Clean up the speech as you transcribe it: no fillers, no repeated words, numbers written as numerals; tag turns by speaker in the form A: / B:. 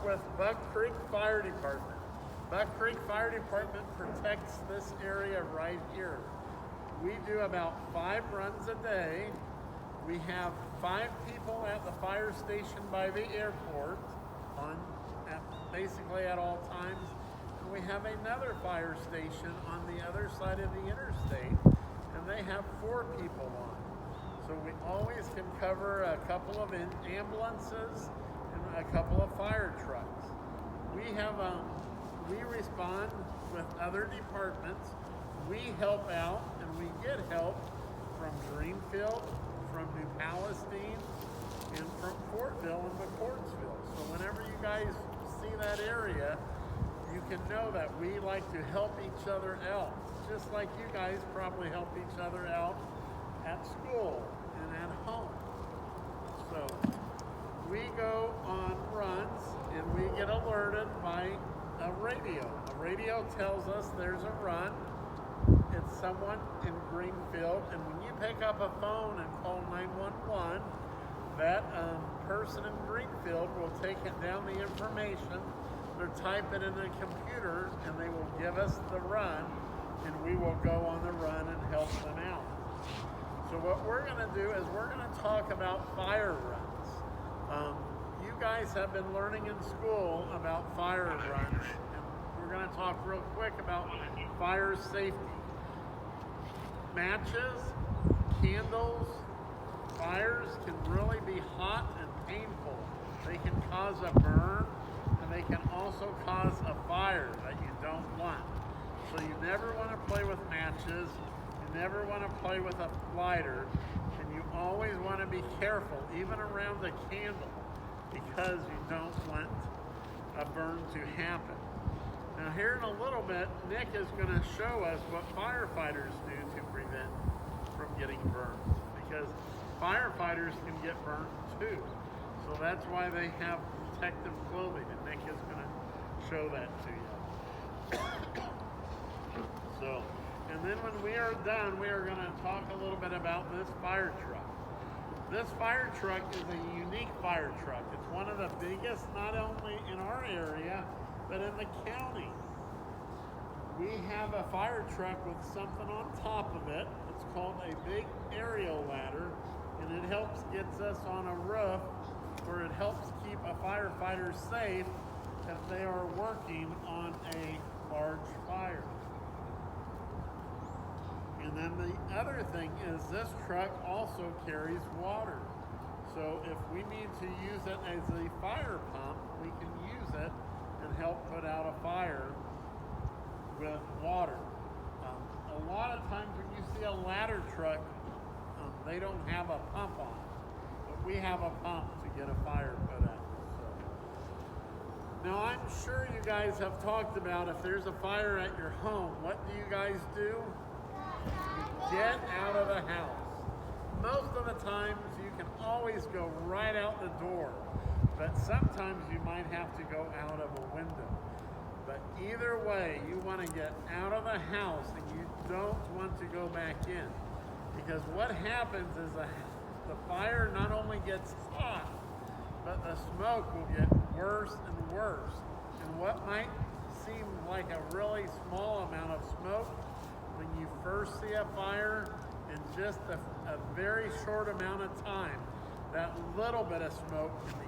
A: with Buck Creek Fire Department. Buck Creek Fire Department protects this area right here. We do about 5 runs a day. We have 5 people at the fire station by the airport basically at all times. And we have another fire station on the other side of the interstate, and they have 4 people on. So we always can cover a couple of ambulances and a couple of fire trucks. We respond with other departments. We help out, and we get help from Greenfield, from New Palestine, and from Fortville and McCourtsville. So whenever you guys see that area, you can know that we like to help each other out, just like you guys probably help each other out at school and at home. So we go on runs and we get alerted by a radio. A radio tells us there's a run. It's someone in Greenfield, and when you pick up a phone and call 911, that person in Greenfield will take it down the information, they'll type it in the computer, and they will give us the run, and we will go on the run and help them out. So what we're going to do is we're going to talk about fire runs. You guys have been learning in school about fire runs, and we're going to talk real quick about fire safety. Matches, candles, fires can really be hot and painful. They can cause a burn, and they can also cause a fire that you don't want. So you never want to play with matches, you never want to play with a lighter, and you always want to be careful, even around the candle, because you don't want a burn to happen. Now here in a little bit, Nick is going to show us what firefighters do to prevent from getting burned, because firefighters can get burned too. So that's why they have protective clothing, and Nick is going to show that to you. So, and then when we are done, we are going to talk a little bit about this fire truck. This fire truck is a unique fire truck. It's one of the biggest, not only in our area, but in the county. We have a fire truck with something on top of it. It's called a big aerial ladder, and it helps gets us on a roof where it helps keep a firefighter safe if they are working on a large fire. And then the other thing is this truck also carries water. So if we need to use it as a fire pump, we can use it and help put out a fire with water. A lot of times when you see a ladder truck, they don't have a pump on it, but we have a pump to get a fire put out. So. Now I'm sure you guys have talked about if there's a fire at your home, what do you guys do? You get out of the house. Most of the times you can always go right out the door, but sometimes you might have to go out of a window. But either way, you want to get out of the house and you don't want to go back in. Because what happens is the fire not only gets hot, but the smoke will get worse and worse. And what might seem like a really small amount of smoke, when you first see a fire in just a very short amount of time, that little bit of smoke can